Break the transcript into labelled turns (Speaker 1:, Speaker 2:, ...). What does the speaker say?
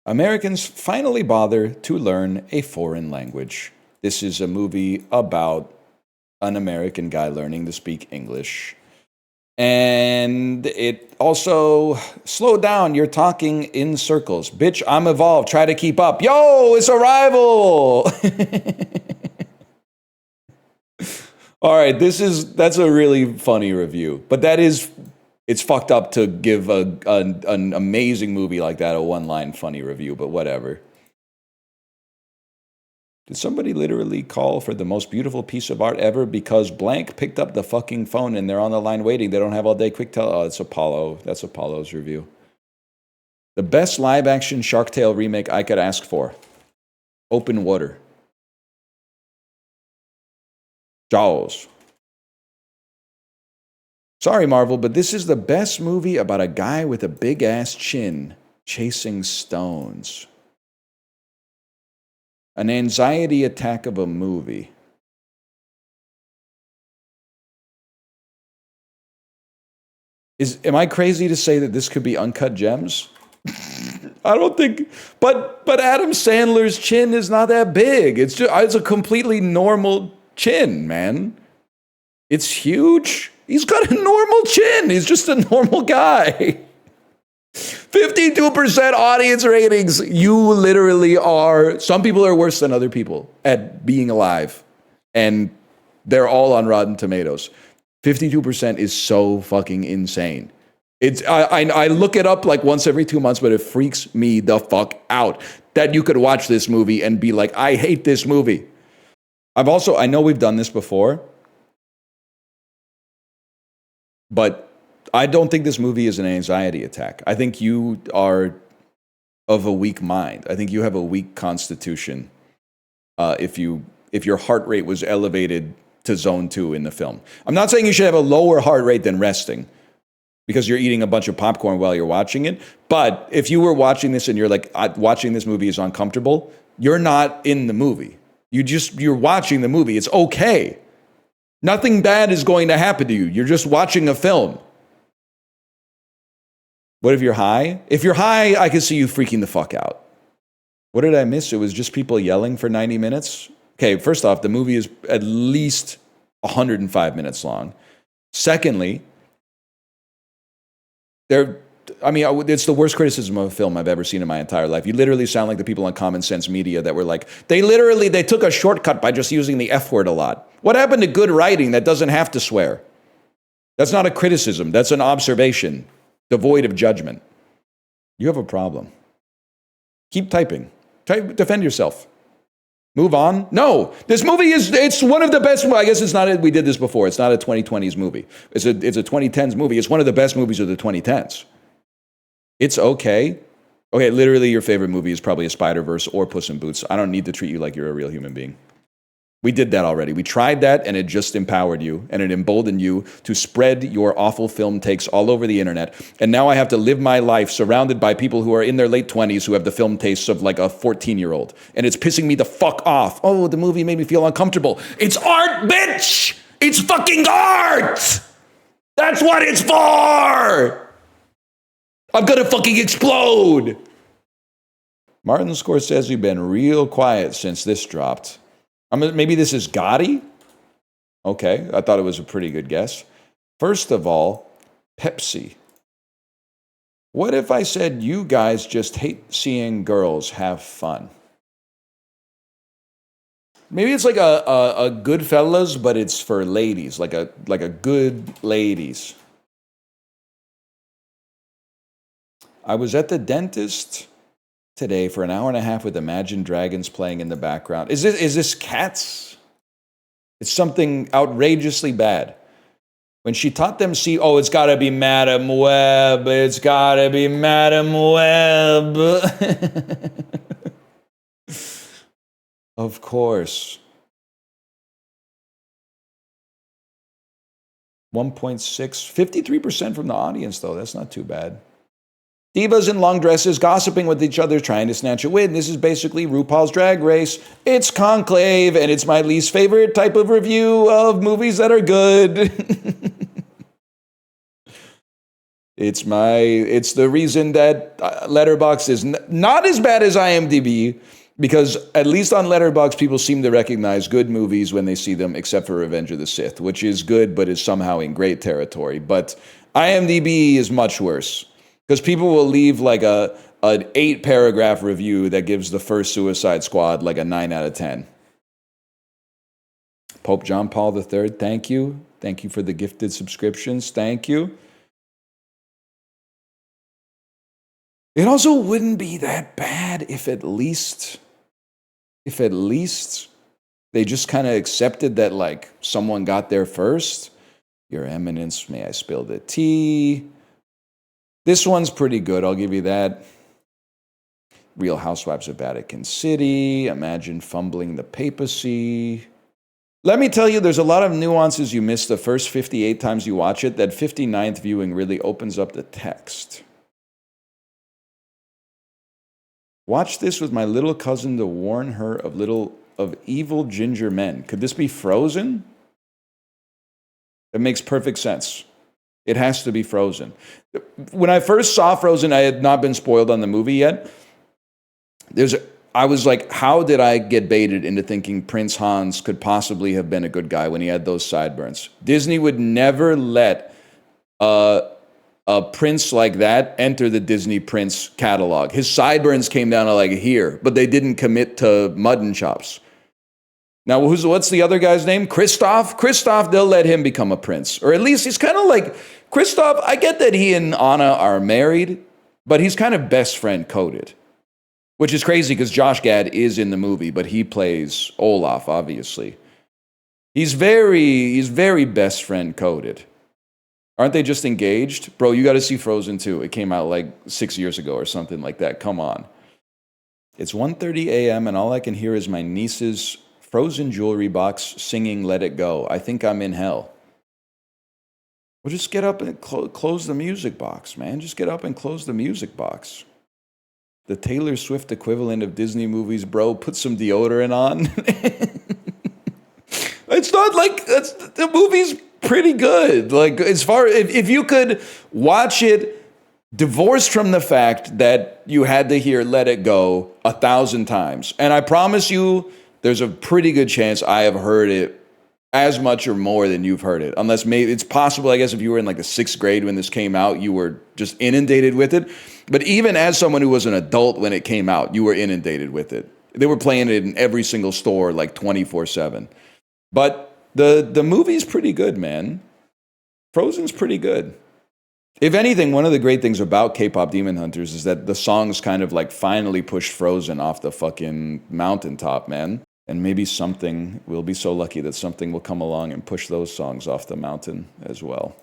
Speaker 1: Americans finally bother to learn a foreign language. This is a movie about an American guy learning to speak English. And it also, slow down, you're talking in circles. Bitch, I'm evolved, try to keep up. Yo, it's Arrival! All right, that's a really funny review. But it's fucked up to give an amazing movie like that a one-line funny review, but whatever. Did somebody literally call for the most beautiful piece of art ever because blank picked up the fucking phone and they're on the line waiting? They don't have all day quick tell. Oh, it's Apollo. That's Apollo's review. The best live-action Shark Tale remake I could ask for. Open Water. Jaws. Sorry, Marvel, but this is the best movie about a guy with a big-ass chin chasing stones. An anxiety attack of a movie. Am I crazy to say that this could be Uncut Gems? I don't think, but Adam Sandler's chin is not that big. It's a completely normal chin, man. It's huge. He's got a normal chin. He's just a normal guy. 52% audience ratings. You literally are. Some people are worse than other people at being alive. And they're all on Rotten Tomatoes. 52% is so fucking insane. I look it up like once every 2 months, but it freaks me the fuck out that you could watch this movie and be like, I hate this movie. I know we've done this before, but I don't think this movie is an anxiety attack. I think you are of a weak mind. I think you have a weak constitution if your heart rate was elevated to zone 2 in the film. I'm not saying you should have a lower heart rate than resting because you're eating a bunch of popcorn while you're watching it. But if you were watching this and you're like, watching this movie is uncomfortable, you're not in the movie. You're watching the movie. It's okay. Nothing bad is going to happen to you. You're just watching a film. What if you're high? If you're high, I can see you freaking the fuck out. What did I miss? It was just people yelling for 90 minutes? Okay, first off, the movie is at least 105 minutes long. Secondly, it's the worst criticism of a film I've ever seen in my entire life. You literally sound like the people on Common Sense Media that were like, they took a shortcut by just using the F word a lot. What happened to good writing that doesn't have to swear? That's not a criticism. That's an observation, devoid of judgment. You have a problem. Keep typing. Defend yourself. Move on. No, this movie it's one of the best. I guess it's not, we did this before. It's not a 2020s movie. It's a 2010s movie. It's one of the best movies of the 2010s. It's okay. Okay, literally your favorite movie is probably a Spider-Verse or Puss in Boots. I don't need to treat you like you're a real human being. We did that already. We tried that and it just empowered you and it emboldened you to spread your awful film takes all over the internet. And now I have to live my life surrounded by people who are in their late 20s who have the film tastes of like a 14-year-old. And it's pissing me the fuck off. Oh, the movie made me feel uncomfortable. It's art, bitch! It's fucking art! That's what it's for! I'm gonna fucking explode! Martin Scorsese been real quiet since this dropped. Maybe this is Gotti? Okay, I thought it was a pretty good guess. First of all, Pepsi. What if I said you guys just hate seeing girls have fun? Maybe it's like a Goodfellas, but it's for ladies, like a good ladies. I was at the dentist today for an hour and a half with Imagine Dragons playing in the background. Is this Cats? It's something outrageously bad. When she taught them it's gotta be Madam Web. It's gotta be Madam Web. Of course. 1.6, 53% from the audience though. That's not too bad. Divas in long dresses gossiping with each other, trying to snatch a win. This is basically RuPaul's Drag Race. It's Conclave, and it's my least favorite type of review of movies that are good. It's the reason that Letterboxd is not as bad as IMDb, because at least on Letterboxd, people seem to recognize good movies when they see them, except for Revenge of the Sith, which is good, but is somehow in great territory. But IMDb is much worse, because people will leave like an 8-paragraph review that gives the first Suicide Squad like a 9 out of 10. Pope John Paul III, thank you. Thank you for the gifted subscriptions. Thank you. It also wouldn't be that bad if at least they just kind of accepted that, like, someone got there first. Your Eminence, may I spill the tea? This one's pretty good, I'll give you that. Real Housewives of Vatican City. Imagine fumbling the papacy. Let me tell you, there's a lot of nuances you miss the first 58 times you watch it. That 59th viewing really opens up the text. Watch this with my little cousin to warn her of evil ginger men. Could this be Frozen? It makes perfect sense. It has to be Frozen. When I first saw Frozen, I had not been spoiled on the movie yet. I was like, how did I get baited into thinking Prince Hans could possibly have been a good guy when he had those sideburns? Disney would never let a prince like that enter the Disney Prince catalog. His sideburns came down to like here, but they didn't commit to mutton chops. Now, what's the other guy's name? Kristoff, they'll let him become a prince. Or at least he's kind of like, Kristoff, I get that he and Anna are married, but he's kind of best friend coded. Which is crazy because Josh Gad is in the movie, but he plays Olaf, obviously. He's very best friend coded. Aren't they just engaged? Bro, you got to see Frozen 2. It came out like 6 years ago or something like that. Come on. It's 1:30 a.m. and all I can hear is my niece's Frozen jewelry box singing Let It Go. I think I'm in hell. Well, just get up and close the music box, man. Just get up and close the music box. The Taylor Swift equivalent of Disney movies, bro. Put some deodorant on. It's not like the movie's pretty good. Like, as far if you could watch it divorced from the fact that you had to hear Let It Go 1,000 times, and I promise you, there's a pretty good chance I have heard it as much or more than you've heard it. Unless maybe it's possible, I guess, if you were in like the 6th grade when this came out, you were just inundated with it. But even as someone who was an adult when it came out, you were inundated with it. They were playing it in every single store like 24/7. But the movie's pretty good, man. Frozen's pretty good. If anything, one of the great things about K-pop Demon Hunters is that the songs kind of like finally pushed Frozen off the fucking mountaintop, man. And maybe we'll be so lucky that something will come along and push those songs off the mountain as well.